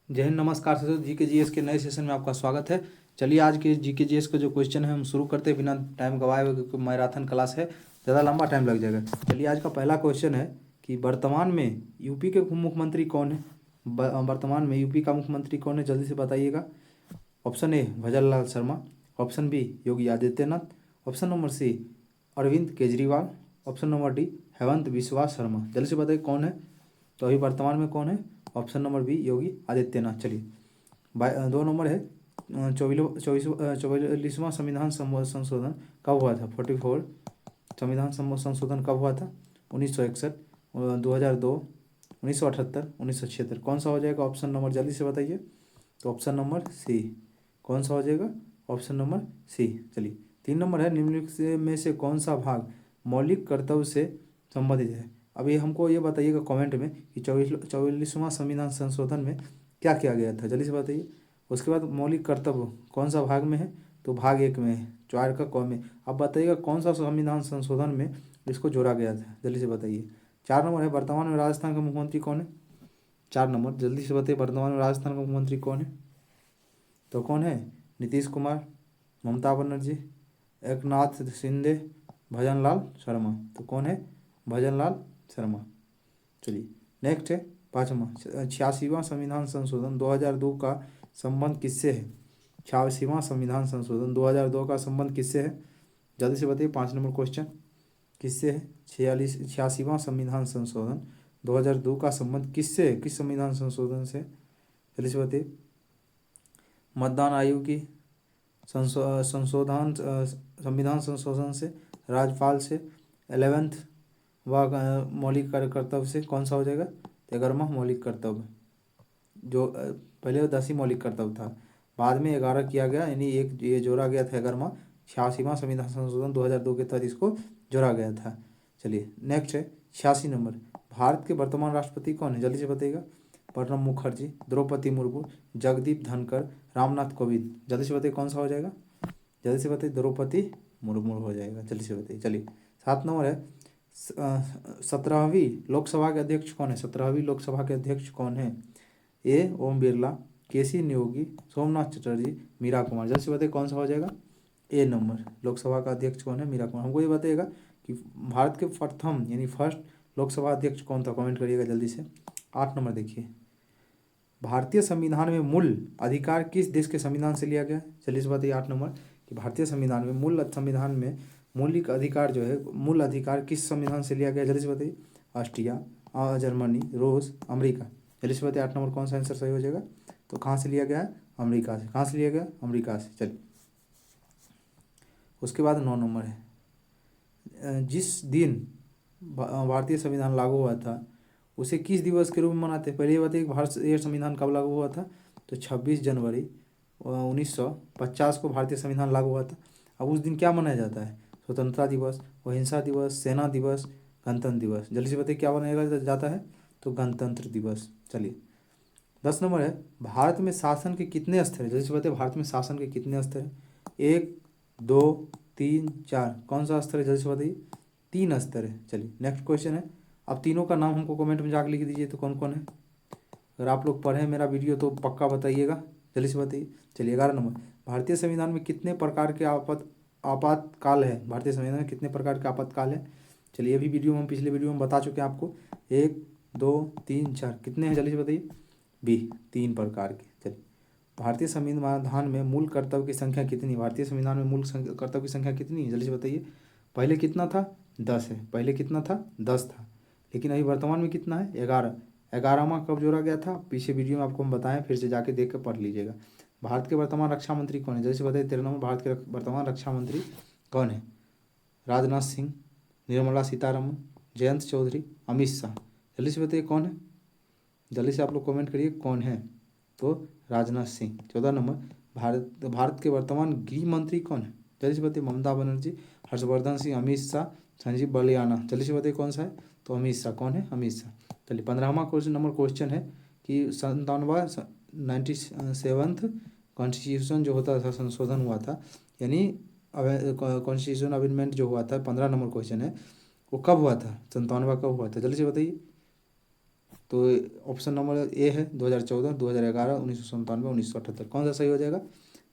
जय हिंद, नमस्कार सर। जी के जी एस के नए सेशन में आपका स्वागत है। चलिए आज के जी के जी एस का जो क्वेश्चन है हम शुरू करते हैं बिना टाइम गवाए हुए, क्योंकि मैराथन क्लास है, ज़्यादा लंबा टाइम लग जाएगा। चलिए आज का पहला क्वेश्चन है कि वर्तमान में यूपी के मुख्यमंत्री कौन है। वर्तमान में यूपी का मुख्यमंत्री कौन है, जल्दी से बताइएगा। Option A Bhajanlal Sharma, option B Yogi Adityanath, option number C Arvind Kejriwal, option number D Hemant Biswa Sharma. जल्दी से बताइए कौन है। तो अभी वर्तमान में कौन है। Option number B Yogi Adityanath. चलिए दो नंबर है। चौवालीसवां संविधान संशोधन कब हुआ था। 44 संविधान संशोधन कब हुआ था। 1961, 2002, 1978, 1976। कौन सा हो जाएगा ऑप्शन नंबर, जल्दी से बताइए। तो ऑप्शन नंबर सी। कौन सा हो जाएगा ऑप्शन नंबर सी। चलिए 3 नंबर है, निम्नलिखित में से कौन सा भाग मौलिक कर्तव्य से संबंधित है। अभी हमको ये बताइएगा कमेंट में कि 44वां संविधान संशोधन में क्या किया गया था, जल्दी से बताइए। उसके बाद मौलिक कर्तव्य कौन सा भाग में है, तो भाग 1 में है, 4 का कौ में। अब बताइएगा कौन सा संविधान संशोधन में इसको जोड़ा गया था, जल्दी से बताइए। 4 नंबर है, वर्तमान में राजस्थान का मुख्यमंत्री कौन है। 4 नंबर जल्दी से बताइए, वर्तमान में राजस्थान का मुख्यमंत्री कौन है। तो कौन है, नीतीश कुमार, ममता बनर्जी, एकनाथ शिंदे, भजनलाल शर्मा। तो कौन है, भजनलाल शर्मा। चलिए नेक्स्ट है 5वां, 86वां संविधान संशोधन 2002 का संबंध किससे है। 86वां संविधान संशोधन 2002 का संबंध किससे है, जल्दी से बताइए। 5 नंबर क्वेश्चन किससे है। 86वां संविधान संशोधन 2002 का संबंध किससे है, किस संविधान संशोधन से, जल्दी से बताइए। मतदान आयोग की संशोधन, संविधान संशोधन से, राज्यपाल से, 11th व मौलिक कर्तव्य से। कौन सा हो जाएगा, 11वां मौलिक कर्तव्य। जो पहले 10 ही मौलिक कर्तव्य था, बाद में 11 किया गया, यानी एक ये जोड़ा गया था 11वां। 86वां संविधान संशोधन 2002 के तहत इसको जोड़ा गया था। चलिए नेक्स्ट है 86 नंबर, भारत के वर्तमान राष्ट्रपति कौन है, जल्दी से बताइएगा। प्रणब मुखर्जी, द्रौपदी मुर्मू, जगदीप धनखड़, रामनाथ कोविंद। जल्दी से बताइए कौन सा हो जाएगा, जल्दी से बताइए। द्रौपदी मुर्मू हो जाएगा, जल्दी से बताइए। चलिए 7 नंबर है, 17वीं लोकसभा के अध्यक्ष कौन है। 17वीं लोकसभा के अध्यक्ष कौन है। ए ओम बिरला, केसी न्योगी, सोमनाथ चटर्जी, मीरा कुमार। जल्दी से बताइए कौन सा हो जाएगा। ए नंबर लोकसभा का अध्यक्ष कौन है, मीरा कुमार। हमको ये बताइएगा कि भारत के प्रथम यानी फर्स्ट लोकसभा अध्यक्ष कौन था, कमेंट करिएगा जल्दी से। 8 नंबर देखिए, भारतीय संविधान में मूल अधिकार किस देश के संविधान से लिया गया है, जल्दी से बताइए। 8 नंबर कि भारतीय संविधान में संविधान में मौलिक अधिकार जो है, मूल अधिकार किस संविधान से लिया गया, जल्दी से बताइए। ऑस्ट्रिया, जर्मनी, रूस, अमेरिका। जल्दी से बताइए 8 नंबर कौन सा आंसर सही हो जाएगा। तो कहाँ से लिया गया है, अमेरिका से। कहाँ से लिया गया, अमेरिका से। चलिए उसके बाद 9 नंबर है, जिस दिन भारतीय संविधान लागू हुआ था उसे किस दिवस के रूप में मनाते हैं। पहले ये बताइए कि भारतीय संविधान कब लागू हुआ था। तो 26 जनवरी 1950 को भारतीय संविधान लागू हुआ था। अब उस दिन क्या मनाया जाता है, स्वतंत्रता दिवस, अहिंसा दिवस, सेना दिवस, गणतंत्र दिवस। जल्दी से बताइए क्या बनाया जाता है, तो गणतंत्र दिवस। चलिए 10 नंबर है, भारत में शासन के कितने स्तर है, जल्दी से बताइए। भारत में शासन के कितने स्तर है। 1, 2, 3, 4। कौन सा स्तर है, जल्दी से बताइए। 3 स्तर है। चलिए नेक्स्ट क्वेश्चन है, अब तीनों का नाम हमको कमेंट में जाकर लिख दीजिए, तो कौन कौन है। अगर आप लोग पढ़ें मेरा वीडियो तो पक्का बताइएगा, जल्दी से बताइए। चलिए 11 नंबर, भारतीय संविधान में कितने प्रकार के आपातकाल है। भारतीय संविधान में कितने प्रकार के आपातकाल है। चलिए ये भी वीडियो हम पिछले वीडियो में बता चुके हैं आपको। 1, 2, 3, 4 कितने हैं, जल्दी से बताइए। बी 3 प्रकार के। चलिए भारतीय संविधान में मूल कर्तव्य की संख्या कितनी, भारतीय संविधान में मूल कर्तव्य की संख्या कितनी है, जल्दी से बताइए। पहले कितना था, 10 है। पहले कितना था, 10 था, लेकिन अभी वर्तमान में कितना है, 11। 11वां कब जोड़ा गया था, पीछे वीडियो में आपको हम बताएं, फिर से जाके देख कर पढ़ लीजिएगा। भारत के वर्तमान रक्षा मंत्री कौन है, जैसे बताइए। 13 नंबर, भारत के वर्तमान रक्षा मंत्री कौन है। राजनाथ सिंह, निर्मला सीतारमन, जयंत चौधरी, अमित शाह। जल्दी से बताइए कौन है, जल्दी से आप लोग कमेंट करिए कौन है। तो राजनाथ सिंह। 14 नंबर, भारत के वर्तमान गृह मंत्री कौन है, जल्दी से बताइए। ममता बनर्जी, हर्षवर्धन सिंह, अमित शाह, संजीव बलियाना। जल्दी से बताइए कौन सा है, तो अमित शाह। कौन है, अमित शाह। चलिए 15वां क्वेश्चन है कि 97th कॉन्स्टिट्यूशन जो होता था, संशोधन हुआ था, यानी कॉन्स्टिट्यूशन अमेंडमेंट जो हुआ था, 15 नंबर क्वेश्चन है, वो कब हुआ था, 97वां कब हुआ था, जल्दी से बताइए। तो ऑप्शन नंबर ए है 2014, 2011, 1997, 1978। कौन सा सही हो जाएगा?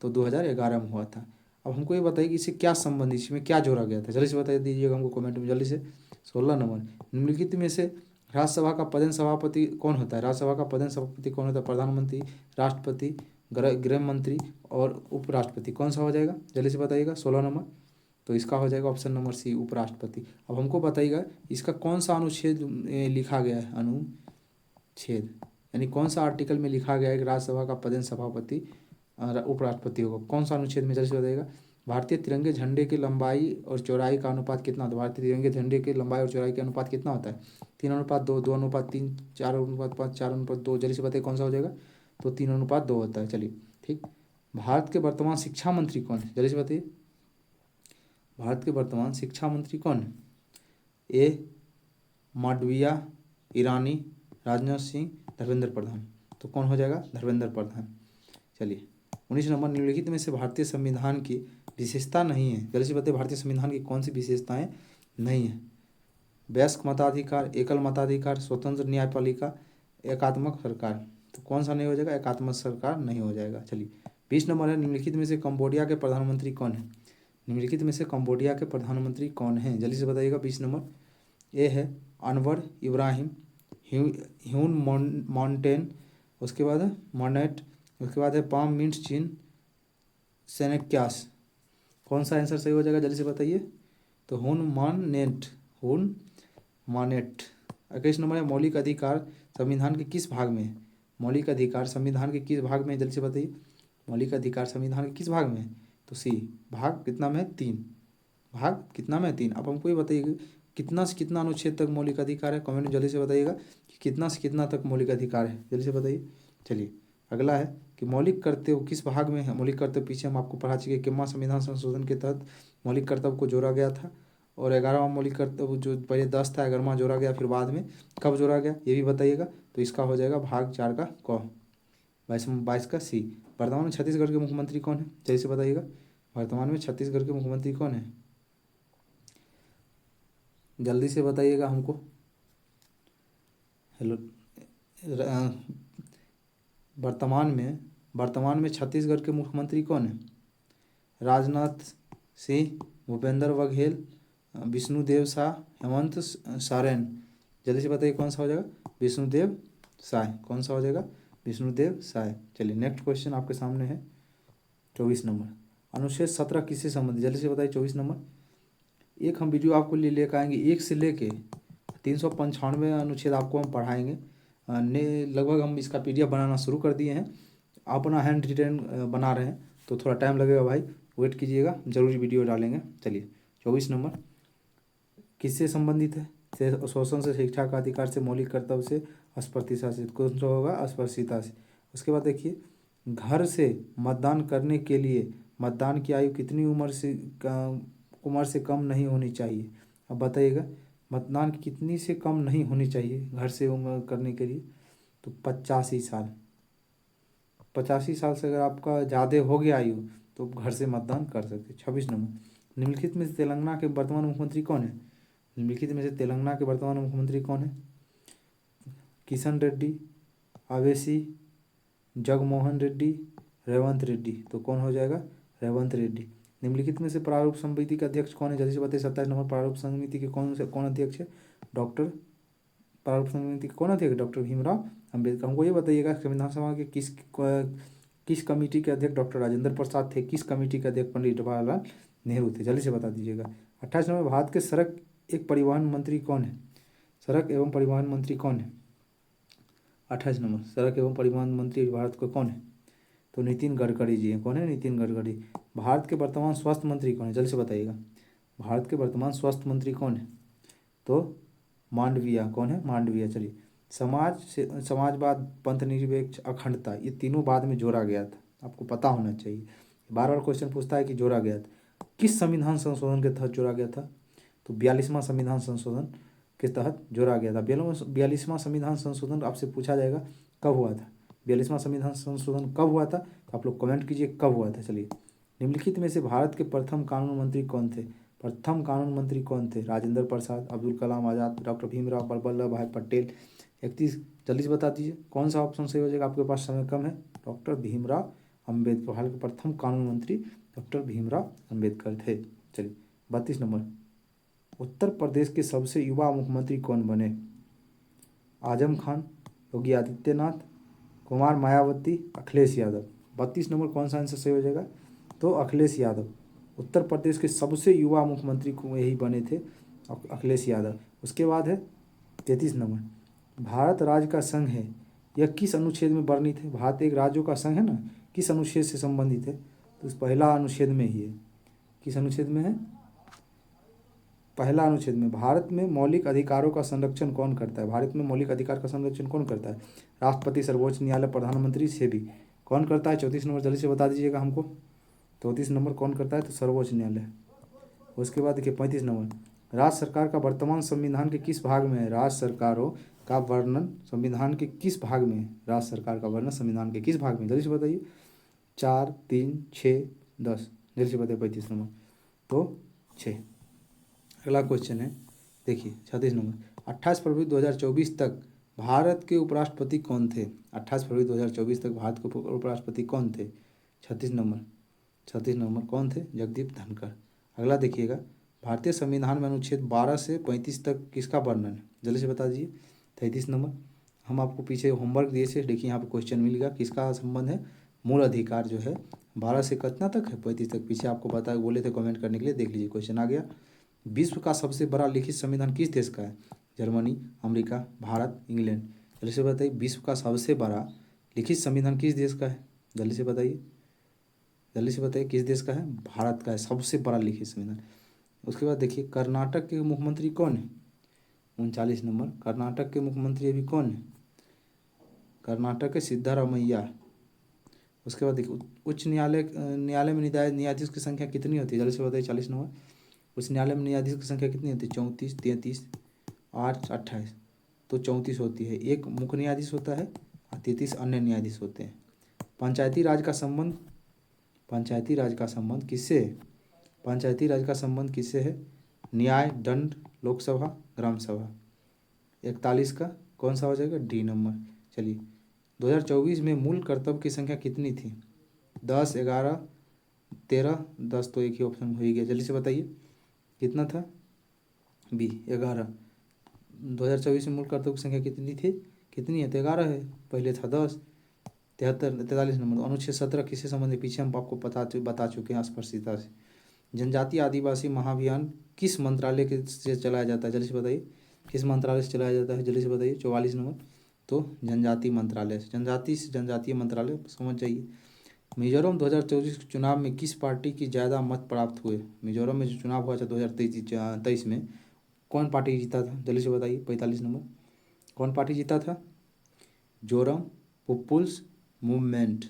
तो 2011 में हुआ था। अब हमको ये बताइए कि इससे क्या संबंधित, इसमें क्या जोड़ा गया था, जल्दी से बता दीजिएगा हमको कमेंट में जल्दी से। 16 नंबर, निम्नलिखित में से राज्यसभा का पदेन सभापति कौन होता है? राज्यसभा का पदेन सभापति कौन होता है? प्रधानमंत्री, राष्ट्रपति, गृह मंत्री और उपराष्ट्रपति। कौन सा हो जाएगा? जल्दी से बताइएगा। 16 नंबर, तो इसका हो जाएगा ऑप्शन नंबर सी, उपराष्ट्रपति। अब हमको बताइएगा इसका कौन सा अनुच्छेद लिखा गया है? अनुच्छेद यानी कौन सा आर्टिकल में लिखा गया है कि राज्यसभा का पदेन सभापति उपराष्ट्रपति होगा? कौन सा अनुच्छेद में? जल्दी से बताइएगा। भारतीय तिरंगे झंडे की लंबाई और चौड़ाई का अनुपात कितना होता है? भारतीय तिरंगे झंडे की लंबाई और चौड़ाई का अनुपात कितना होता है? 3:2, 2:3, 4:5, 4:2। जल्दी से बताइए कौन सा हो जाएगा? तो 3:2 होता है। चलिए ठीक। भारत के वर्तमान शिक्षा मंत्री कौन है? जल्दी से बताइए। भारत के वर्तमान शिक्षा मंत्री कौन है? ए मांडविया, ईरानी, राजनाथ सिंह, धर्मेंद्र प्रधान। तो कौन हो जाएगा? धर्मेंद्र प्रधान। चलिए 19 नंबर, निम्नलिखित में से भारतीय संविधान की विशेषता नहीं है? जल्दी से बताइए भारतीय संविधान की कौन सी विशेषताएं नहीं है? वयस्क मताधिकार, एकल मताधिकार, स्वतंत्र न्यायपालिका, एकात्मक सरकार। तो कौन सा नहीं हो जाएगा? एकात्मक सरकार नहीं हो जाएगा। चलिए 20 नंबर है, निम्नलिखित में से कंबोडिया के प्रधानमंत्री कौन है? निम्नलिखित में से कंबोडिया के प्रधानमंत्री कौन हैं? जल्दी से बताइएगा। 20 नंबर, ए है अनवर इब्राहिम, ह्यून मॉन्टेन, उसके बाद है मॉनेट, उसके बाद है पाम मिंट चिन सेनेक्यास। कौन सा आंसर सही हो जाएगा? जल्दी से बताइए। तो हुन मानेट। 21 नंबर है, मौलिक अधिकार संविधान के किस भाग में है? मौलिक अधिकार संविधान के किस भाग में है? जल्दी से बताइए। मौलिक अधिकार संविधान के किस भाग में है? तो सी, भाग कितना में है? 3। भाग कितना में? 3। अब हमको ये बताइए कितना से कितना अनुच्छेद तक मौलिक अधिकार है? कमेंट में जल्दी से बताइएगा कि कितना से कितना तक मौलिक अधिकार है, जल्दी से बताइए। चलिए अगला है कि मौलिक कर्तव्य किस भाग में है? मौलिक कर्तव्य पीछे हम आपको पढ़ा चुके, किसवां संविधान संशोधन के तहत मौलिक कर्तव्य को जोड़ा गया था। और 11वां मौलिक कर्तव्य जो पहले 10 था, 11वां जोड़ा गया, फिर बाद में कब जोड़ा गया ये भी बताइएगा। तो इसका हो जाएगा भाग 4 का क। 22 का सी। वर्तमान में छत्तीसगढ़ के मुख्यमंत्री कौन है? जल्दी से बताइएगा। वर्तमान में छत्तीसगढ़ के मुख्यमंत्री कौन है? जल्दी से बताइएगा हमको। हेलो, वर्तमान में छत्तीसगढ़ के मुख्यमंत्री कौन है? राजनाथ सिंह, भूपेंद्र बघेल, विष्णुदेव साय, हेमंत सोरेन। जल्दी से बताइए कौन सा हो जाएगा? विष्णुदेव साय। कौन सा हो जाएगा? विष्णुदेव साय। चलिए नेक्स्ट क्वेश्चन आपके सामने है 24 नंबर, अनुच्छेद 17 किससे संबंधित? जल्दी से बताइए। 24 नंबर, एक हम वीडियो आपको लेकर आएंगे, 1 से लेके 395 अनुच्छेद आपको हम पढ़ाएंगे। लगभग हम इसका PDF बनाना शुरू कर दिए हैं, अपना हैंड रिटन बना रहे हैं, तो थोड़ा टाइम लगेगा भाई, वेट कीजिएगा, जरूरी वीडियो डालेंगे। चलिए 24 नंबर किससे संबंधित है? शोषण से, शिक्षा का अधिकार से, मौलिक कर्तव्य से, अस्पृश्यता से। कौन सा होगा? अस्पृश्यता से। उसके बाद देखिए, घर से मतदान करने के लिए मतदान की आयु कितनी उम्र से कम नहीं होनी चाहिए? अब बताइएगा मतदान की कितनी से कम नहीं होनी चाहिए घर से उम्र करने के लिए? तो 85 साल। 85 साल से अगर आपका ज़्यादा हो गया आयु तो घर से मतदान कर सकते। 26 नंबर, निम्नलिखित में से तेलंगाना के वर्तमान मुख्यमंत्री कौन है? निम्नलिखित में से तेलंगाना के वर्तमान मुख्यमंत्री कौन है? किशन रेड्डी, अवेसी, जगमोहन रेड्डी, रेवंत रेड्डी। तो कौन हो जाएगा? रेवंत रेड्डी। निम्नलिखित में से प्रारूप समिति के अध्यक्ष कौन है? जल्दी से बताइए। 27 नंबर, प्रारूप समिति के कौन अध्यक्ष है? प्रारूप समिति के कौन अध्यक्ष? डॉक्टर भीमराव अम्बेडकर। हमको ये बताइएगा संविधान सभा के किस कमेटी के अध्यक्ष डॉक्टर राजेंद्र प्रसाद थे? किस कमेटी के अध्यक्ष पंडित जवाहरलाल नेहरू थे? जल्दी से बता दीजिएगा। 28 नंबर, भारत के सड़क एक परिवहन मंत्री कौन है? सड़क एवं परिवहन मंत्री कौन है? 28 नंबर, सड़क एवं परिवहन मंत्री भारत को कौन है? तो नितिन गडकरी जी हैं। कौन है? नितिन गडकरी। भारत के वर्तमान स्वास्थ्य मंत्री कौन है? जल्दी से बताइएगा। भारत के वर्तमान स्वास्थ्य मंत्री कौन है? तो मांडविया। कौन है? मांडविया। चलिए, समाजवाद, पंथनिरपेक्ष, अखंडता, ये तीनों बाद में जोड़ा गया था, आपको पता होना चाहिए। बार बार क्वेश्चन पूछता है कि जोड़ा गया था किस संविधान संशोधन के तहत जोड़ा गया था? तो 42वां संविधान संशोधन के तहत जोड़ा गया था। 42वां संविधान संशोधन आपसे पूछा जाएगा कब हुआ था? 42वां संविधान संशोधन कब हुआ था? तो आप लोग कमेंट कीजिए कब हुआ था। चलिए, निम्नलिखित में से भारत के प्रथम कानून मंत्री कौन थे? प्रथम कानून मंत्री कौन थे? राजेंद्र प्रसाद, अब्दुल कलाम आज़ाद, डॉक्टर भीमराव वल्लभ भाई पटेल, जल्दी से बता दीजिए कौन सा ऑप्शन सही हो जाएगा, आपके पास समय कम है। डॉक्टर भीमराव अम्बेडकर, भारत के प्रथम कानून मंत्री डॉक्टर भीमराव अम्बेडकर थे। चलिए 32 नंबर, उत्तर प्रदेश के सबसे युवा मुख्यमंत्री कौन बने? आजम खान, योगी आदित्यनाथ, कुमार मायावती, अखिलेश यादव। 32 नंबर कौन सा आंसर सही हो जाएगा? तो अखिलेश यादव, उत्तर प्रदेश के सबसे युवा मुख्यमंत्री को यही बने थे अखिलेश यादव। उसके बाद है 33 नंबर, भारत राज्य का संघ है, यह किस अनुच्छेद में वर्णित है? भारत एक राज्यों का संघ है ना, किस अनुच्छेद से संबंधित है? तो इस पहला अनुच्छेद में ही है। किस अनुच्छेद में है? पहला अनुच्छेद में। भारत में मौलिक अधिकारों का संरक्षण कौन करता है? भारत में मौलिक अधिकार का संरक्षण कौन करता है? राष्ट्रपति, सर्वोच्च न्यायालय, प्रधानमंत्री, सेबी। कौन करता है? 34 नंबर जल्दी से बता दीजिएगा हमको। 34 नंबर कौन करता है? तो सर्वोच्च न्यायालय। उसके बाद देखिए 35 नंबर, राज्य सरकार का वर्तमान संविधान के किस भाग में है? राज्य सरकारों का वर्णन संविधान के किस भाग में है? राज्य सरकार का वर्णन संविधान के किस भाग में? जल्दी से बताइए। 4, 3, 6, 10। जल्दी से बताइए 35 नंबर। तो 6। अगला क्वेश्चन है देखिए 36 नंबर, 28 फरवरी 2024 तक भारत के उपराष्ट्रपति कौन थे? 28 फरवरी 2024 तक भारत के उपराष्ट्रपति कौन थे? 36 नंबर कौन थे? जगदीप धनखड़। अगला देखिएगा, भारतीय संविधान में अनुच्छेद 12 से 35 तक किसका वर्णन है? जल्दी से बता दीजिए। 33 नंबर, हम आपको पीछे होमवर्क दिए थे, देखिए यहाँ पर क्वेश्चन मिल गया, किसका संबंध है? मूल अधिकार जो है 12 से कितना तक है? 35 तक। पीछे आपको बता बोले थे कमेंट करने के लिए, देख लीजिए क्वेश्चन आ गया। विश्व का सबसे बड़ा लिखित संविधान किस देश का है? Germany, America, Bharat, England. जल्दी से बताइए, विश्व का सबसे बड़ा लिखित संविधान किस देश का है? जल्दी से बताइए, जल्दी से बताइए किस देश का है? भारत का है सबसे बड़ा लिखित संविधान। उसके बाद देखिए, कर्नाटक के मुख्यमंत्री कौन है? 39 नंबर, कर्नाटक के मुख्यमंत्री अभी कौन है? कर्नाटक के सिद्धारमैया। उसके बाद देखिए, उच्च न्यायालय में न्यायाधीश की संख्या कितनी होती है? जल्दी से बताइए। 40 नंबर, उच्च न्यायालय में न्यायाधीश की संख्या कितनी होती है? 34, 33, 8, 28। तो 34 होती है। एक मुख्य न्यायाधीश होता है और 33 अन्य न्यायाधीश होते हैं। पंचायती राज का संबंध किससे है? पंचायती राज का संबंध किससे है? न्याय, दंड, लोकसभा, ग्राम सभा। 41 का कौन सा हो जाएगा? D number. चलिए 2024 में मूल कर्तव्य की संख्या कितनी थी? 10, 11, 13, 10। तो एक ही ऑप्शन हो ही गया। जल्दी से बताइए कितना था? बी 11। 2024 में मूल कर्तव्य की संख्या कितनी थी? कितनी है? तो 11 है, पहले था 10। 43 नंबर, अनुच्छेद 17 किससे संबंधित? पीछे हम आपको बता चुके हैं स्पष्टता से। जनजातीय आदिवासी महाअभियान किस मंत्रालय के से चलाया जाता है? जल्दी से बताइए किस मंत्रालय से चलाया जाता है? जल्दी से बताइए। 44 नंबर, तो जनजातीय मंत्रालय से। जनजातीय मंत्रालय समझ जाइए। मिजोरम 2024 के चुनाव में किस पार्टी की ज़्यादा मत प्राप्त हुए? मिजोरम में जो चुनाव हुआ था 2023 में, कौन पार्टी जीता था? जल्दी से बताइए। 45 नंबर, कौन पार्टी जीता था? Joram people's movement.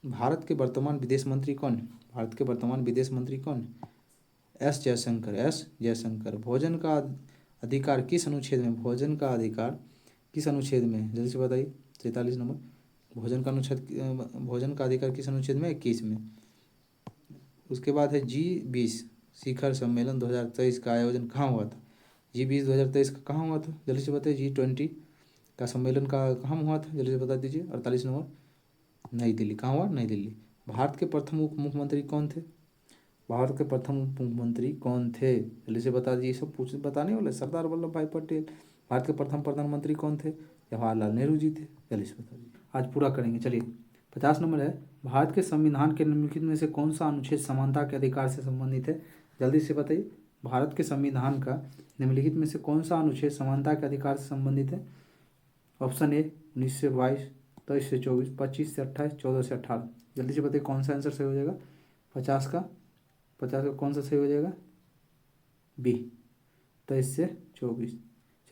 भारत के वर्तमान विदेश मंत्री कौन है? भारत के वर्तमान विदेश मंत्री कौन है? एस जयशंकर। भोजन का अधिकार किस अनुच्छेद में? भोजन का अधिकार किस अनुच्छेद में है? जल्दी से बताइए। 43 नंबर, भोजन का अधिकार किस अनुच्छेद में? 21 में। उसके बाद है G20 शिखर सम्मेलन 2023 का आयोजन कहाँ हुआ था? G20 2023 का कहाँ हुआ था? जल्दी से बताइए। G20 का सम्मेलन का कहाँ हुआ था? जल्दी से बता दीजिए। 48 नंबर, नई दिल्ली। कहाँ हुआ? नई दिल्ली। भारत के प्रथम उप मुख्यमंत्री कौन थे? भारत के प्रथम उप मुख्यमंत्री कौन थे? जल्दी से बता दीजिए। सब बताने वाले सरदार वल्लभ भाई पटेल। भारत के प्रथम प्रधानमंत्री कौन थे? जवाहरलाल नेहरू जी थे। जल्दी से बता दीजिए, आज पूरा करेंगे। चलिए 50 नंबर है, भारत के संविधान के निम्नलिखित में से कौन सा अनुच्छेद समानता के अधिकार से संबंधित है? जल्दी से बताइए। भारत के संविधान का निम्नलिखित में से कौन सा अनुच्छेद समानता के अधिकार से संबंधित है? ऑप्शन ए 19 से 22, 23 से 24, 25 से 28, 14 से 18। जल्दी से बताइए कौन सा आंसर सही हो जाएगा? 50 का कौन सा सही हो जाएगा? बी 23 से 24।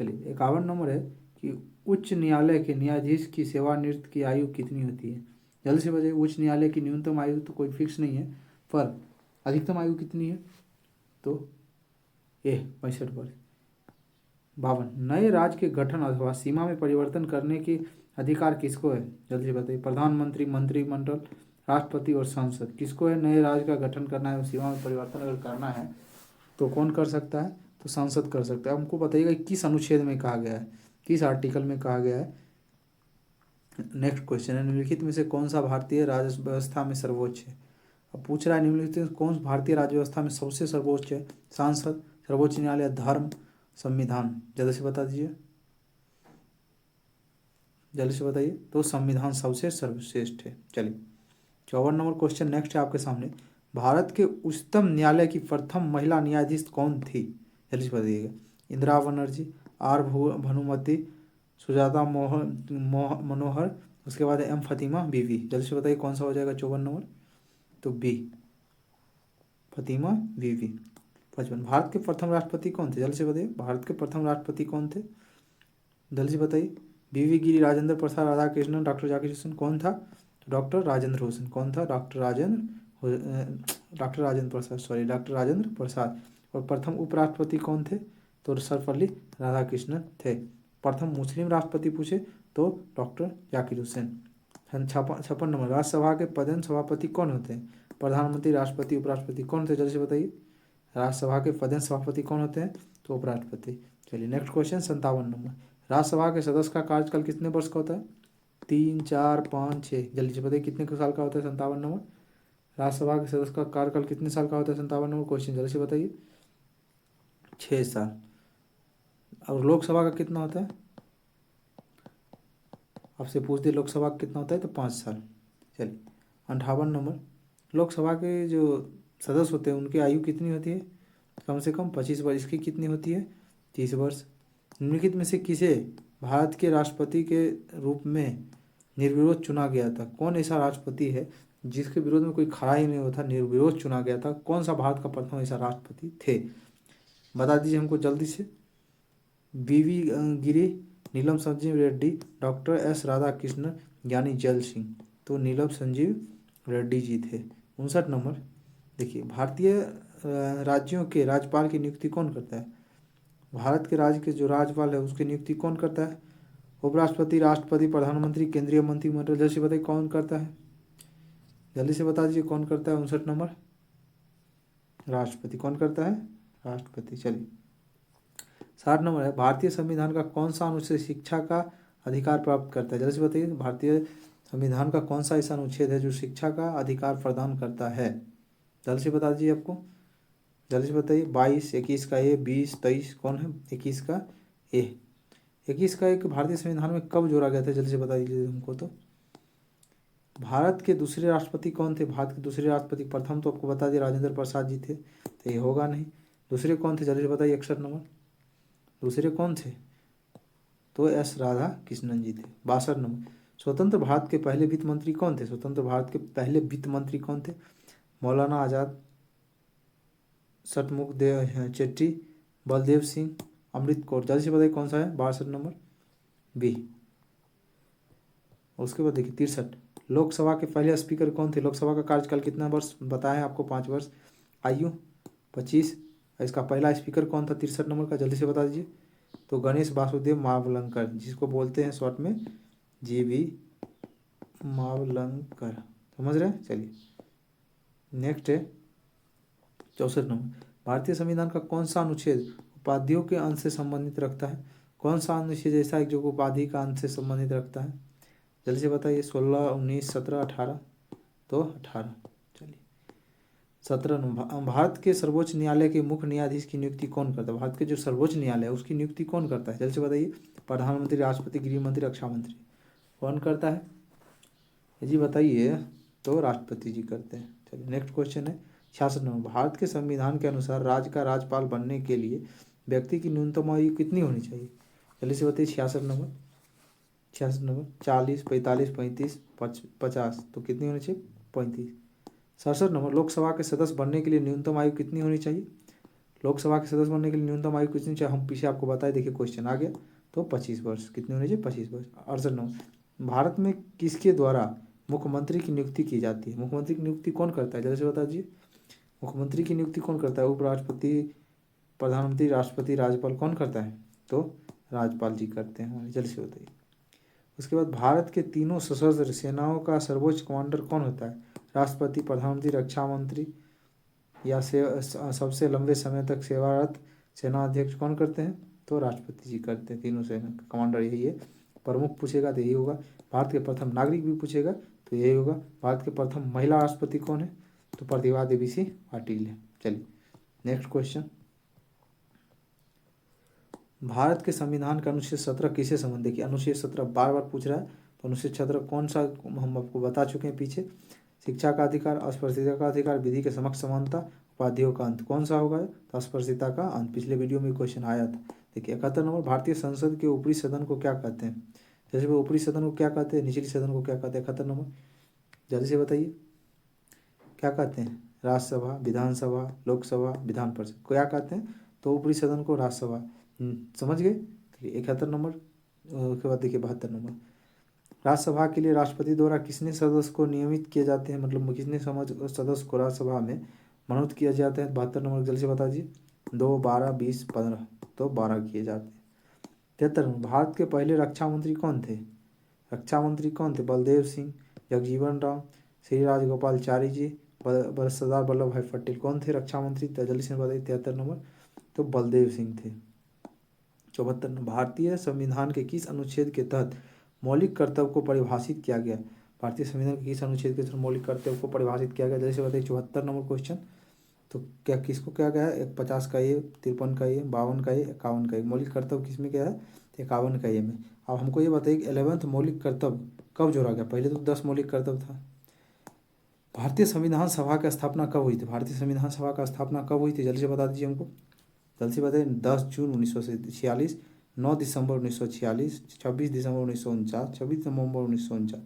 चलिए 51 नंबर है कि उच्च न्यायालय के न्यायाधीश की सेवानिवृत्ति की आयु कितनी होती है? जल्दी से बताइए। उच्च न्यायालय की न्यूनतम आयु तो कोई फिक्स नहीं है, पर अधिकतम आयु कितनी है? तो ए 65 वर्ष। 52, नए राज्य के गठन अथवा सीमा में परिवर्तन करने की अधिकार किसको है? जल्दी से बताइए। प्रधानमंत्री, मंत्रिमंडल, राष्ट्रपति और संसद। किसको है नए राज्य का गठन करना है, सीमा में परिवर्तन अगर करना है तो कौन कर सकता है? तो संसद कर सकता है। हमको बताइएगा किस अनुच्छेद में कहा गया है? किस आर्टिकल में कहा गया है? नेक्स्ट क्वेश्चन है, निम्नलिखित में से कौन सा भारतीय राज्य व्यवस्था में सर्वोच्च है? अब पूछ रहा है निम्नलिखित में कौन भारतीय राज्य व्यवस्था में सबसे सर्वोच्च है? सांसद, सर्वोच्च न्यायालय, धर्म, संविधान? जल्दी से बता दीजिए, जल्दी से बताइए। तो संविधान सबसे सर्वश्रेष्ठ है। चलिए 54 नंबर क्वेश्चन नेक्स्ट है आपके सामने। भारत के उच्चतम न्यायालय की प्रथम महिला न्यायाधीश कौन थी? जल्दी से बताइएगा। इंदिरा बनर्जी, आर भानुमति, सुजाता मनोहर, उसके बाद एम फतिमा बीवी। जल्दी से बताइए कौन सा हो जाएगा 54 नंबर? तो बी, फतिमा बीवी। 55, भारत के प्रथम राष्ट्रपति कौन थे? जल्दी से बताइए, भारत के प्रथम राष्ट्रपति कौन थे? जल्दी से बताइए। बीवी गिरी, राजेंद्र प्रसाद, राधाकृष्णन, डॉक्टर जाकिर हुसैन। कौन था? डॉक्टर राजेंद्र हुसैन। कौन था? Doctor Rajendra Prasad, sorry doctor Rajendra Prasad. और प्रथम उपराष्ट्रपति कौन थे? तो सर्वपल्ली राधाकृष्णन थे। प्रथम मुस्लिम राष्ट्रपति पूछे तो डॉक्टर जाकिर हुसैन। 56 नंबर, राज्यसभा के पदेन सभापति कौन होते हैं? प्रधानमंत्री, राष्ट्रपति, उपराष्ट्रपति। कौन होते हैं? जल्दी से बताइए। राज्यसभा के पदेन सभापति कौन होते हैं? तो उपराष्ट्रपति। चलिए नेक्स्ट क्वेश्चन 57 नंबर, राज्यसभा के सदस्य का कार्यकाल कितने वर्ष का होता है? 3, 4, 5, 6। जल्दी से बताइए कितने साल का होता है 57 नंबर? राज्यसभा के सदस्य का कार्यकाल कितने साल का होता है 57 नंबर क्वेश्चन? जल्दी से बताइए। 6 साल। और लोकसभा का कितना होता है? आपसे पूछ दे लोकसभा का कितना होता है? तो 5 साल। चलिए 58 नंबर, लोकसभा के जो सदस्य होते हैं उनकी आयु कितनी होती है? कम से कम 25 वर्ष। इसकी कितनी होती है? 30 वर्ष। निम्नलिखित में से किसे भारत के राष्ट्रपति के रूप में निर्विरोध चुना गया था? कौन ऐसा राष्ट्रपति है जिसके विरोध में कोई खड़ा ही नहीं होता, निर्विरोध चुना गया था? कौन सा भारत का प्रथम ऐसा राष्ट्रपति थे? बता दीजिए हमको जल्दी से। बीवी गिरी, नीलम संजीव रेड्डी, डॉक्टर एस राधाकृष्णन, ज्ञानी जैल सिंह। तो नीलम संजीव रेड्डी जी थे। 59 नंबर, देखिए भारतीय राज्यों के राज्यपाल की नियुक्ति कौन करता है? भारत के राज्य के जो राज्यपाल है उसकी नियुक्ति कौन करता है? उपराष्ट्रपति, राष्ट्रपति, प्रधानमंत्री, केंद्रीय मंत्रिमंडल। जल्दी से बताइए कौन करता है? जल्दी से बता दीजिए कौन करता है? 59 नंबर, राष्ट्रपति। कौन करता है? राष्ट्रपति। चलिए 60 नंबर है, भारतीय संविधान का कौन सा अनुच्छेद शिक्षा का अधिकार प्राप्त करता है? जल्दी से बताइए, भारतीय संविधान का कौन सा ऐसा अनुच्छेद है जो शिक्षा का अधिकार प्रदान करता है? जल्दी से बता दीजिए आपको, जल्दी से बताइए। 22, 21 का ए, 20, 23, कौन है? 21 का ए। 21 का एक भारतीय संविधान में कब जोड़ा गया था? जल्दी से बता दीजिए हमको। तो भारत के दूसरे राष्ट्रपति कौन थे? भारत के दूसरे राष्ट्रपति, प्रथम तो आपको बता दिए राजेंद्र प्रसाद जी थे, तो ये होगा नहीं। दूसरे कौन थे? जल्दी से बताइए। 61 नंबर, दूसरे कौन थे? तो एस राधा कृष्णन जी थे। 62 नंबर, स्वतंत्र भारत के पहले वित्त मंत्री कौन थे? स्वतंत्र भारत के पहले वित्त मंत्री कौन थे? मौलाना आज़ाद, सतमुख देव चेट्टी, बलदेव सिंह, अमृत कौर। जल्दी से बताइए कौन सा है? 62 नंबर, बी। उसके बाद देखिए 63, लोकसभा के पहले स्पीकर कौन थे? लोकसभा का कार्यकाल कितना वर्ष बताएं आपको? 5 वर्ष। आयु 25। इसका पहला स्पीकर कौन था 63 नंबर का? जल्दी से बता दीजिए। तो गणेश वासुदेव मावलंकर, जिसको बोलते हैं शॉर्ट में जीवी मावलंकर। समझ रहे हैं? चलिए नेक्स्ट है 64 नंबर, भारतीय संविधान का कौन सा अनुच्छेद उपाधियों के अंश से संबंधित रखता है? कौन सा अनुच्छेद ऐसा है जो उपाधि का अंश से संबंधित रखता है? जल्दी से बताइए। 16, 19, 17, 18। तो 18। चलिए 17 नंबर, भारत के सर्वोच्च न्यायालय के मुख्य न्यायाधीश की नियुक्ति कौन करता है? भारत के जो सर्वोच्च न्यायालय है उसकी नियुक्ति कौन करता है? जल्दी से बताइए। प्रधानमंत्री, राष्ट्रपति, गृह मंत्री, रक्षा मंत्री। कौन करता है जी बताइए? तो राष्ट्रपति जी करते हैं। चलिए नेक्स्ट क्वेश्चन है 66 नंबर, भारत के संविधान के अनुसार राज्य का राज्यपाल बनने के लिए व्यक्ति की न्यूनतम आयु कितनी होनी चाहिए? जल्दी से बताइए। 66 नंबर, 66 नंबर, 40, 45, 35, 50। तो कितनी होनी चाहिए? 35। 67 नंबर, लोकसभा के सदस्य बनने के लिए न्यूनतम आयु कितनी होनी चाहिए? लोकसभा के सदस्य बनने के लिए न्यूनतम आयु कितनी चाहिए? हम पीछे आपको बताए, देखिए क्वेश्चन आ गया। तो 25 वर्ष। कितनी होनी चाहिए? 25 वर्ष। 68 नंबर, भारत में किसके द्वारा मुख्यमंत्री की नियुक्ति की जाती है? मुख्यमंत्री की नियुक्ति कौन करता है? जल्दी से बता दीजिए। मुख्यमंत्री की नियुक्ति कौन करता है? उपराष्ट्रपति, प्रधानमंत्री, राष्ट्रपति, राज्यपाल। कौन करता है? तो राज्यपाल जी करते हैं हमारे। जल्दी से बताइए। उसके बाद भारत के तीनों सशस्त्र सेनाओं का सर्वोच्च कमांडर कौन होता है? राष्ट्रपति, प्रधानमंत्री, रक्षा मंत्री, या सबसे लंबे समय तक सेवारत सेना अध्यक्ष कौन करते हैं? तो राष्ट्रपति जी करते हैं, तीनों सेना का कमांडर यही है। प्रमुख पूछेगा तो यही होगा। भारत के प्रथम नागरिक भी पूछेगा तो यही होगा। भारत के प्रथम महिला राष्ट्रपति कौन है? तो प्रतिभा देवी सिंह पाटिल है। चलिए नेक्स्ट क्वेश्चन, भारत के संविधान का अनुच्छेद 17 किससे संबंधित? देखिए अनुच्छेद 17 बार बार पूछ रहा है, तो अनुच्छेद 17 कौन सा हम आपको बता चुके हैं पीछे। शिक्षा का अधिकार, अस्पृश्यता का अधिकार, विधि के समक्ष समानता, उपाधियों का अंत, कौन सा होगा? तो अस्पृश्यता का अंत। पिछले वीडियो में क्वेश्चन आया था। देखिए 71 नंबर, भारतीय संसद के ऊपरी सदन को क्या कहते हैं? जैसे वो ऊपरी सदन को क्या कहते हैं, निचली सदन को क्या कहते हैं? 71 नंबर जल्दी से बताइए, क्या कहते हैं? राज्यसभा, विधानसभा, लोकसभा, विधान परिषद, क्या कहते हैं? तो ऊपरी सदन को राज्यसभा। समझ गए? 71 नंबर। उसके बाद देखिए 72 नंबर, राज्यसभा के लिए राष्ट्रपति द्वारा किसने सदस्य को नियमित किए जाते हैं? मतलब किसने सदस्य को राज्यसभा में मनोनीत किया जाता है? 72 नंबर जल्दी से बता दीजिए। 2, 12, 20, 15, तो 12 किए जाते हैं। 73 नंबर, भारत के पहले रक्षा मंत्री कौन थे? रक्षा मंत्री कौन थे? बलदेव सिंह, जगजीवन राम, श्री राजगोपालचारी जी, सरदार वल्लभ भाई पटेल, कौन थे रक्षा मंत्री? जल्दी से बताइए। 73 नंबर तो बलदेव सिंह थे। 74 नंबर, भारतीय संविधान के किस अनुच्छेद के तहत मौलिक कर्तव्य को परिभाषित किया गया? भारतीय संविधान के किस अनुच्छेद के तहत मौलिक कर्तव्य को परिभाषित किया गया? जैसे बताइए। 74 नंबर क्वेश्चन, तो क्या किसको क्या गया है? 50 का ये, 53 का ये, 52 का ये, 51 का ये। मौलिक कर्तव्य किस में क्या है? 51 का ये में। अब हमको ये बताइए कि 11वां मौलिक कर्तव्य कब जोड़ा गया? पहले तो 10 मौलिक कर्तव्य था। भारतीय संविधान सभा की स्थापना कब हुई थी? भारतीय संविधान सभा का स्थापना कब हुई थी? जल्दी से बता दीजिए हमको, जल्दी से बताइए। 10 जून 1946, 9 दिसंबर 1946, 26 दिसंबर 1949, 26 नवंबर 1949।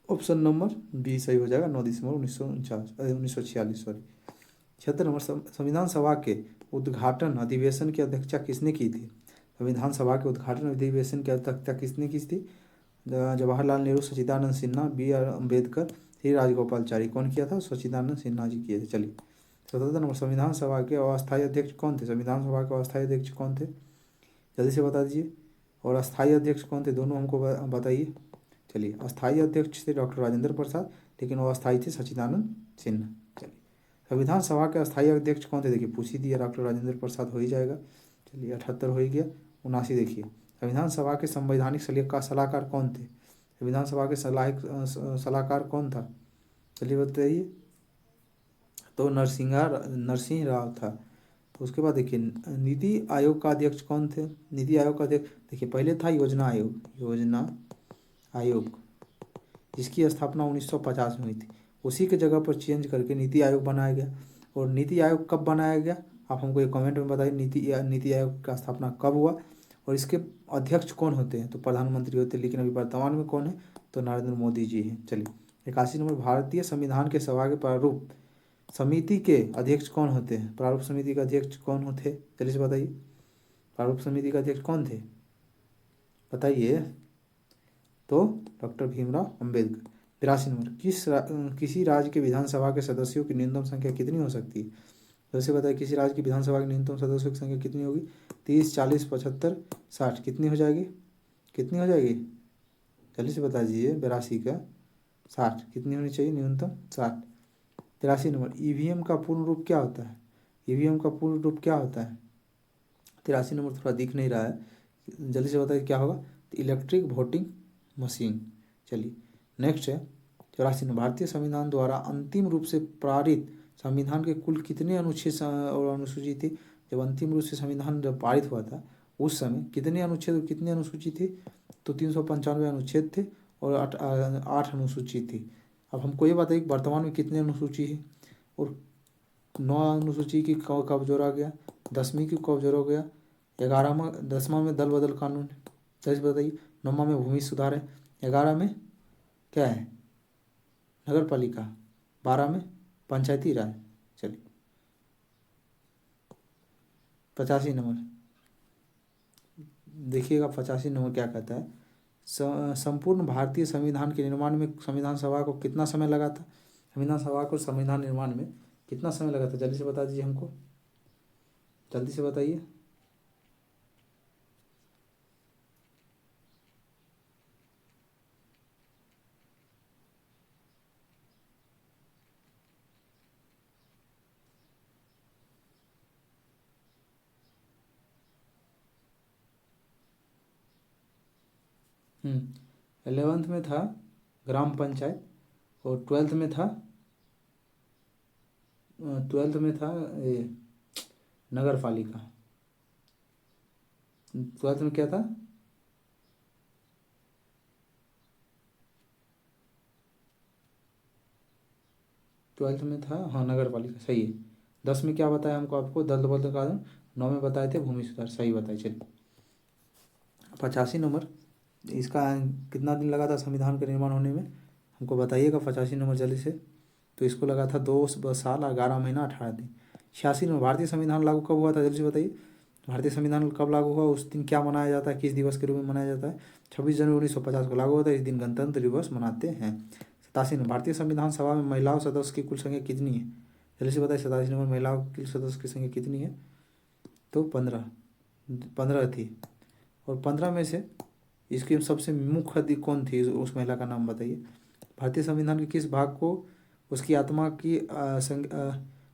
ऑप्शन नंबर बी सही हो जाएगा, 9 दिसंबर 1946 सॉरी। 76 नंबर, संविधान सभा के उद्घाटन अधिवेशन की अध्यक्षता किसने की थी? संविधान सभा के उद्घाटन अधिवेशन की अध्यक्षता किसने की थी? जवाहरलाल नेहरू, सच्चिदानंद सिन्हा, बी आर अम्बेडकर, श्री राजगोपालचारी, कौन किया था? सच्चिदानंद सिन्हा जी किए थे। चलिए 77 नंबर, संविधान सभा के अस्थायी अध्यक्ष कौन थे? संविधान सभा के अस्थायी अध्यक्ष कौन थे? जल्दी से बता दीजिए। और अस्थायी अध्यक्ष कौन थे? दोनों हमको बताइए। चलिए अस्थायी अध्यक्ष थे डॉक्टर राजेंद्र प्रसाद, लेकिन वो अस्थायी थे सच्चिदानंद सिन्हा। चलिए संविधान सभा के अस्थायी अध्यक्ष कौन थे? देखिए पूछ ही दिया, डॉक्टर राजेंद्र प्रसाद हो ही जाएगा। चलिए 78 हो ही गया। 79 देखिए, संविधान सभा के संवैधानिक सलाहकार कौन थे? संविधान सभा के सलाहकार कौन था? चलिए बताइए। तो नरसिंह राव था। तो उसके बाद देखिए नीति आयोग का अध्यक्ष कौन थे? नीति आयोग का अध्यक्ष देखिए पहले था योजना आयोग, जिसकी स्थापना 1950 में हुई थी। उसी के जगह पर चेंज करके नीति आयोग बनाया गया। और नीति आयोग कब बनाया गया? आप हमको ये कमेंट में बताइए, नीति आयोग का स्थापना कब हुआ और इसके अध्यक्ष कौन होते हैं? तो प्रधानमंत्री होते हैं, लेकिन अभी वर्तमान में कौन है? तो नरेंद्र मोदी जी हैं। चलिए 81 नंबर, भारतीय संविधान के सभा के प्रारूप समिति के अध्यक्ष कौन होते हैं? प्रारूप समिति का अध्यक्ष कौन होते? जल्दी से बताइए, प्रारूप समिति का अध्यक्ष कौन थे? बताइए। तो डॉक्टर भीमराव अंबेडकर। 82 नंबर, किसी राज्य के विधानसभा के सदस्यों की न्यूनतम संख्या कितनी हो सकती है? जैसे बताइए, किसी राज्य की विधानसभा की न्यूनतम सदस्यों की संख्या कितनी होगी? 30, 40, 75, 60, कितनी हो जाएगी? कितनी हो जाएगी? जल्दी से बता दीजिए। 82 का 60 कितनी होनी चाहिए? न्यूनतम 60। 83 नंबर, ईवीएम का पूर्ण रूप क्या होता है? ईवीएम का पूर्ण रूप क्या होता है? 83 नंबर थोड़ा दिख नहीं रहा है, जल्दी से बताइए क्या होगा? Electric voting machine. चलिए नेक्स्ट है 84 नंबर, भारतीय संविधान द्वारा अंतिम रूप से पारित संविधान के कुल कितने अनुच्छेद और अनुसूची थी? जब अंतिम रूप से संविधान जब पारित हुआ था उस समय कितने अनुच्छेद और कितने अनुसूची थी? तो 395 अनुच्छेद थे और 8 अनुसूची थी। अब हमको ये बताइए कि वर्तमान में कितने अनुसूची है और 9 अनुसूची की कब जोड़ा गया? 10वीं की कब जोड़ा गया? 11वां 10वां में दल बदल कानून है। जैसे बताइए। 9वां में भूमि सुधार है। 11 में क्या है? नगर पालिका। 12 में पंचायती राज। चलिए 85 नंबर देखिएगा। 85 नंबर क्या कहता है? संपूर्ण भारतीय संविधान के निर्माण में संविधान सभा को कितना समय लगा था? संविधान सभा को संविधान निर्माण में कितना समय लगा था? जल्दी से बता दीजिए हमको, जल्दी से बताइए। 11th में था ग्राम पंचायत, और 12th में था ये नगर पालिका। 12th में क्या था? 12th में था, हाँ, नगर पालिका, सही है। 10 में क्या बताया हमको, आपको दल बल कानून। 9 में बताए थे भूमि सुधार, सही बताए। चलिए 85 नंबर, इसका कितना दिन लगा था संविधान के निर्माण होने में, हमको बताइएगा 85 नंबर जल्दी से। तो इसको लगा था 2 साल 11 महीना 18 दिन। 86 नंबर, भारतीय संविधान लागू कब हुआ था, जल्दी से बताइए। भारतीय संविधान कब लागू हुआ, उस दिन क्या मनाया जाता है, किस दिवस के रूप में मनाया जाता है? 26 जनवरी 1950 को लागू होता है, इस दिन गणतंत्र दिवस मनाते हैं। 87 नंबर, भारतीय संविधान सभा में महिलाओं सदस्य की कुल संख्या कितनी है, जल्दी से बताइए। 87 नंबर, महिलाओं की सदस्य की संख्या कितनी है? तो 15 थी। और 15 में से इसकी सबसे मुख्य अधिक कौन थी, उस महिला का नाम बताइए। भारतीय संविधान के किस भाग को उसकी आत्मा की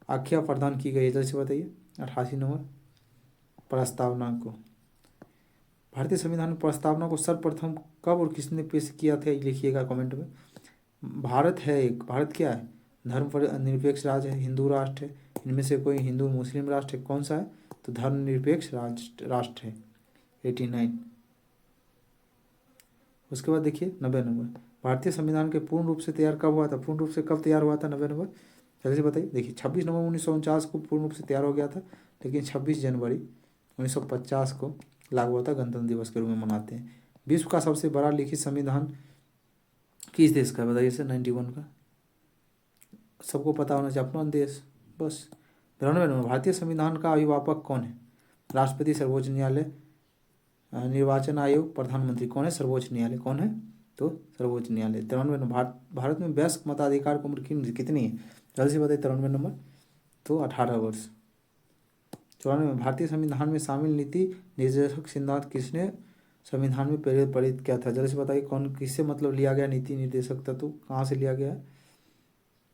आख्या प्रदान की गई है, जल्दी से बताइए। 88 नंबर, प्रस्तावना को। भारतीय संविधान में प्रस्तावना को सर्वप्रथम कब और किसने पेश किया था, लिखिएगा कमेंट में। भारत क्या है? धर्म पर निरपेक्ष राज्य है, हिंदू राष्ट्र है, इनमें से कोई हिंदू मुस्लिम राष्ट्र है, कौन सा है? तो धर्मनिरपेक्ष राष्ट्र है, 89। उसके बाद देखिए 90 नंबर, भारतीय संविधान के पूर्ण रूप से तैयार कब हुआ था, पूर्ण रूप से कब तैयार हुआ था? 90 नंबर, जल्दी से बताइए। देखिए 26 नवंबर 1949 को पूर्ण रूप से तैयार हो गया था, लेकिन 26 जनवरी 1950 को लागू हुआ था, गणतंत्र दिवस के रूप में मनाते हैं। विश्व का सबसे बड़ा लिखित संविधान किस देश का, बताइए सर? 91 का, सबको पता होना चाहिए, अपना देश, बस। 92 नंबर, भारतीय संविधान का अभिभावक कौन है? राष्ट्रपति, सर्वोच्च न्यायालय, निर्वाचन आयोग, प्रधानमंत्री, कौन है? सर्वोच्च न्यायालय, कौन है? तो सर्वोच्च न्यायालय। 93 नंबर, भारत में वयस्क मताधिकार की उम्र कितनी है, जल्दी से बताइए। 93 नंबर, तो 18 वर्ष। 94 में, भारतीय संविधान में शामिल नीति निर्देशक सिद्धांत किसने संविधान में प्रेरित किया था, जल्दी से बताइए। कौन, किससे मतलब लिया गया नीति निर्देशक तत्व, कहाँ से लिया गया है?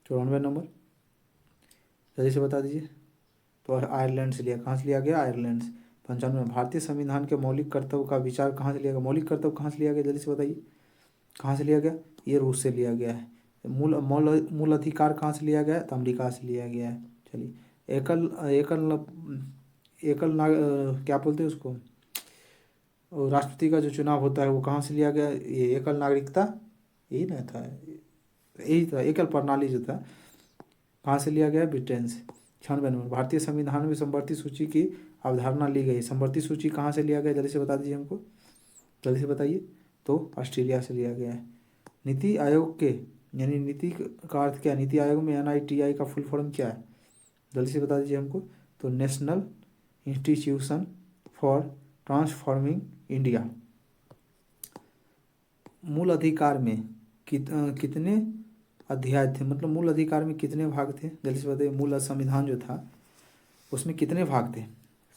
94 नंबर, जल्दी से बता दीजिए। तो आयरलैंड से लिया, कहाँ से लिया गया? आयरलैंड से। 95 में, भारतीय संविधान के मौलिक कर्तव्य का विचार कहाँ से लिया गया, मौलिक कर्तव्य कहाँ से लिया गया, जल्दी से बताइए। कहाँ से लिया गया? ये रूस से लिया गया है। मूल अधिकार कहाँ से लिया गया है? तो अमेरिका से लिया गया है। चलिए, एकल एकल एकल नाग क्या बोलते हैं उसको, राष्ट्रपति का जो चुनाव होता है वो कहाँ से लिया गया? ये एकल नागरिकता, यही ना था, यही था, एकल प्रणाली जो था, कहाँ से लिया गया? ब्रिटेन से। 96 नंबर, भारतीय संविधान में समवर्ती सूची की अवधारणा ली गई। समवर्ती सूची कहाँ से लिया गया, जल्दी से बता दीजिए हमको, जल्दी से बताइए। तो ऑस्ट्रेलिया से लिया गया है। नीति आयोग के, यानी नीति का अर्थ क्या है? नीति आयोग में NITI का फुल फॉर्म क्या है, जल्दी से बता दीजिए हमको। तो national institution for transforming India. मूल अधिकार में कितने अध्याय थे, मतलब मूल अधिकार में कितने भाग थे, जल्दी से बताइए। मूल संविधान जो था उसमें कितने भाग थे?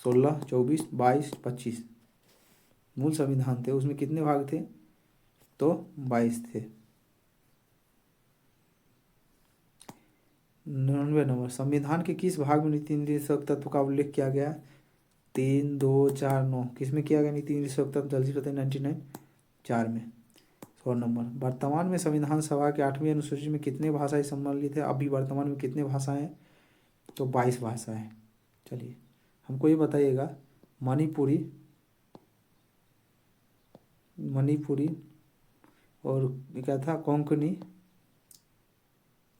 16, 24, 22, 25 मूल संविधान थे, उसमें कितने भाग थे? तो 22 थे। 99 नंबर, संविधान के किस भाग में नीति निर्देशक तत्व का उल्लेख किया गया? 3, 2, 4, 9, किस में किया गया नीति निर्देशक तत्व, जल्दी से बताइए। 99, 4 में। 100 नंबर, वर्तमान में संविधान सभा के 8वीं अनुसूची में कितने भाषाएं सम्मिलित है? अभी वर्तमान में कितने भाषाएं हैं? तो 22 भाषाएं। चलिए हमको ये बताइएगा, मणिपुरी और क्या था, कोंकणी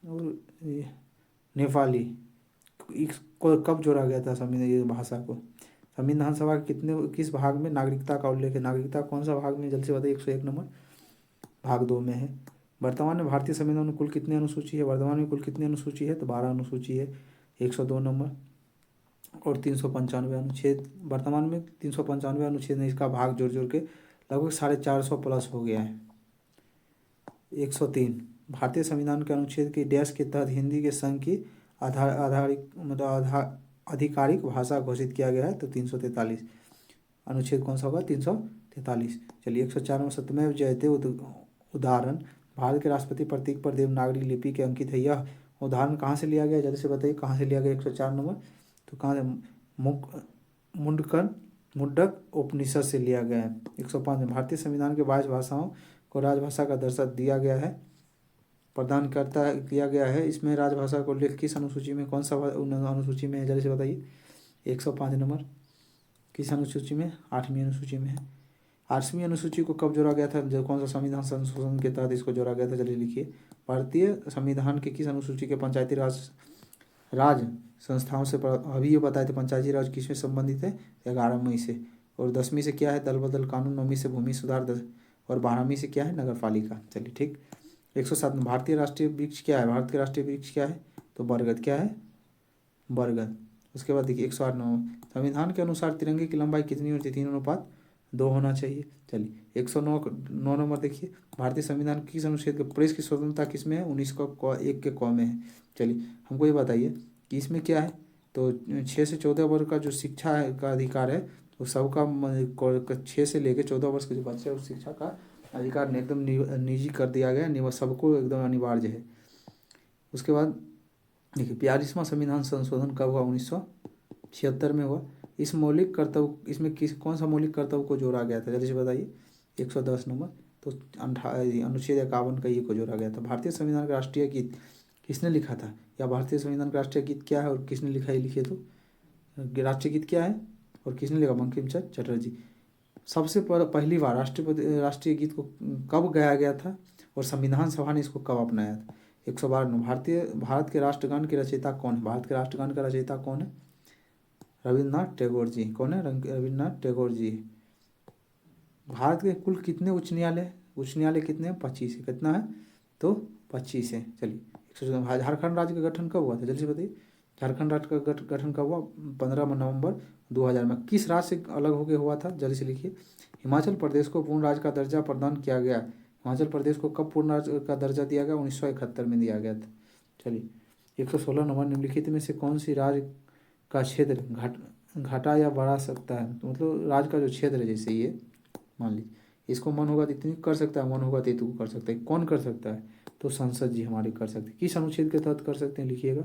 और नेपाली, इसको कब जोड़ा गया था संविधान, ये भाषा को? संविधान सभा के किस भाग में नागरिकता का उल्लेख है? नागरिकता कौन सा भाग में, जल्दी से बताइए। 101 नंबर, भाग 2 में है। वर्तमान में भारतीय संविधान में कुल कितनी अनुसूची है? वर्तमान में कुल कितनी अनुसूची है? तो 12 अनुसूची है। 102 नंबर, और 395 अनुच्छेद, वर्तमान में 395 अनुच्छेद ने इसका भाग जोड़ जोड़ के लगभग 450 प्लस हो गया है। 103, भारतीय संविधान के अनुच्छेद के डैश के तहत हिंदी के संघ की आधिकारिक भाषा घोषित किया गया है? तो 343, अनुच्छेद कौन सा होगा? 343। चलिए 104 में, सत्यमेव जयते उदाहरण भारत के राष्ट्रपति प्रतीक पर देवनागरी लिपि के अंकित है, यह उदाहरण कहाँ से लिया गया, जल्दी से बताइए। कहाँ से लिया गया? 104 नंबर, तो कहाँ से? मुंडकन मुंडक उपनिषद से लिया गया है। 105 में भारतीय संविधान के 22 भाषाओं को राजभाषा का दर्जा दिया गया है, प्रदान करता किया गया है। इसमें राजभाषा को उल्लेख किस अनुसूची में, कौन सा अनुसूची में है, जल्दी से बताइए। 105 नंबर किस अनुसूची में, 8वीं अनुसूची में है। 8वीं अनुसूची को कब जोड़ा गया था, जो कौन सा संविधान संशोधन के तहत इसको जोड़ा गया था, चलिए लिखिए। भारतीय संविधान के किस अनुसूची के पंचायती राज संस्थाओं से अभी ये बताए थे पंचायती राज किसमें संबंधित है, 11वीं से। और 10वीं से क्या है, दल बदल कानून। 9वीं से भूमि सुधार, और 12वीं से क्या है, नगर पालिका। चलिए ठीक। 107 में भारतीय राष्ट्रीय वृक्ष क्या है, भारत के राष्ट्रीय वृक्ष क्या है, तो बरगद। क्या है, बरगद। उसके बाद देखिए 108 नंबर, संविधान के अनुसार तिरंगे की लंबाई कितनी होती है, 3:2 होना चाहिए। चलिए 109 नंबर देखिए, भारतीय संविधान की किस अनुच्छेद के प्रेस की स्वतंत्रता किसमें है, 19 के क में है। चलिए हमको ये बताइए कि इसमें क्या है, तो 6 से 14 वर्ष का जो शिक्षा का अधिकार है वो सबका 6 से लेकर 14 वर्ष के जो बच्चे हैं उस शिक्षा का अधिकार एकदम निजी कर दिया गया, सबको एकदम अनिवार्य है। उसके बाद देखिए 42वां संविधान संशोधन कब हुआ, 1976 में हुआ। इस मौलिक कर्तव्य, इसमें कौन सा मौलिक कर्तव्य को जोड़ा गया था, जल्दी से बताइए। 110 नंबर, तो अनुच्छेद 51 का ये को जोड़ा गया था। भारतीय संविधान का राष्ट्रीय गीत किसने लिखा था, या भारतीय संविधान का राष्ट्रीय गीत क्या है और किसने लिखा है, लिखिए तो। राष्ट्रीय गीत क्या है और किसने लिखा, बंकिम चंद्र चटर्जी। सबसे पहली बार राष्ट्रीय गीत को कब गाया गया था और संविधान सभा ने इसको कब अपनाया था। 112 भारत के राष्ट्रगान के रचयिता कौन है, भारत के राष्ट्रगान का रचयिता कौन है, रविन्द्रनाथ टैगोर जी। कौन है, रविन्द्रनाथ टैगोर जी। भारत के कुल कितने उच्च न्यायालय कितने हैं, 25 है। कितना है, तो 25 है। चलिए 114 झारखंड राज्य का गठन कब हुआ था, जल्दी से बताइए। झारखंड राज्य का गठन कब हुआ, 15 नवंबर 2000 में। किस राज्य से अलग होकर हुआ था, जल्दी से लिखिए। हिमाचल प्रदेश को पूर्ण राज्य का दर्जा प्रदान किया गया। हिमाचल प्रदेश को कब पूर्ण राज्य का दर्जा दिया गया, 1971 में दिया गया था। चलिए 116 नंबर, निम्नलिखित में से कौन सी राज्य का क्षेत्र घटा या बढ़ा सकता है, तो मतलब राज्य का जो क्षेत्र है, जैसे ये मान लीजिए इसको मन होगा तो इतनी कर सकता है, मन होगा तो इतनी कर सकता है। कौन कर सकता है, तो संसद जी हमारे कर सकते हैं। किस अनुच्छेद के तहत कर सकते हैं, लिखिएगा।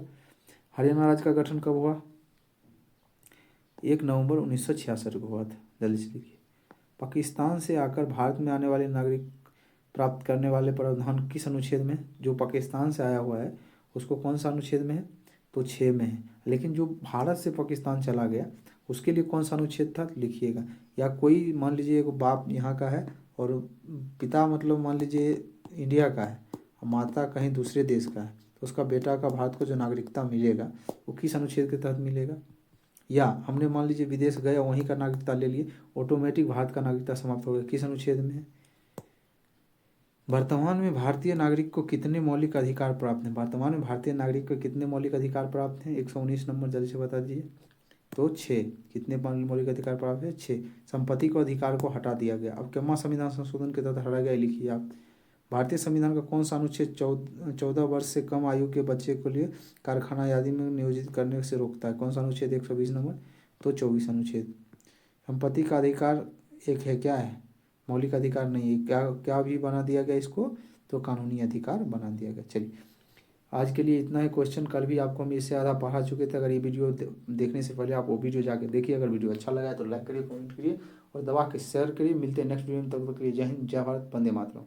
हरियाणा राज्य का गठन कब हुआ, 1 नवंबर 1966 को हुआ था, जल्दी से लिखिए। पाकिस्तान से आकर भारत में आने वाले नागरिक प्राप्त करने वाले प्रावधान किस अनुच्छेद में, जो पाकिस्तान से आया हुआ है उसको कौन सा अनुच्छेद में है, तो 6 में है। लेकिन जो भारत से पाकिस्तान चला गया उसके लिए कौन सा अनुच्छेद था, लिखिएगा। या कोई मान लीजिए एक बाप यहाँ का है और पिता मतलब मान लीजिए इंडिया का है और माता कहीं दूसरे देश का है, तो उसका बेटा का भारत को जो नागरिकता मिलेगा वो किस अनुच्छेद के तहत मिलेगा। या हमने मान लीजिए विदेश गए वहीं का नागरिकता ले लिए, ऑटोमेटिक भारत का नागरिकता समाप्त हो गया, किस अनुच्छेद में है। वर्तमान में भारतीय नागरिक को कितने मौलिक अधिकार प्राप्त हैं, वर्तमान में भारतीय नागरिक को कितने मौलिक अधिकार प्राप्त हैं, 119 नंबर, जल्दी से बता दीजिए। तो 6। कितने मौलिक अधिकार प्राप्त है, 6। संपत्ति को अधिकार को हटा दिया गया। अब क्या संविधान संशोधन के तहत हटाया गया, लिखिए आप। भारतीय संविधान का कौन सा अनुच्छेद 14 वर्ष से कम आयु के बच्चे के लिए कारखाना आदि में नियोजित करने से रोकता है, कौन सा अनुच्छेद, 120 नंबर, तो 24 अनुच्छेद। संपत्ति का अधिकार एक है, क्या है, मौलिक अधिकार नहीं है, क्या क्या भी बना दिया गया इसको, तो कानूनी अधिकार बना दिया गया। चलिए आज के लिए इतना ही क्वेश्चन, कल भी आपको हम इससे आधा पढ़ा चुके थे। अगर ये वीडियो देखने से पहले आप वो वीडियो जाके देखिए। अगर वीडियो अच्छा लगा है तो लाइक करिए, कमेंट करिए और दबा के शेयर करिए। मिलते हैं नेक्स्ट वीडियो में, तब तक के लिए जय हिंद, जय भारत, वंदे मातरम।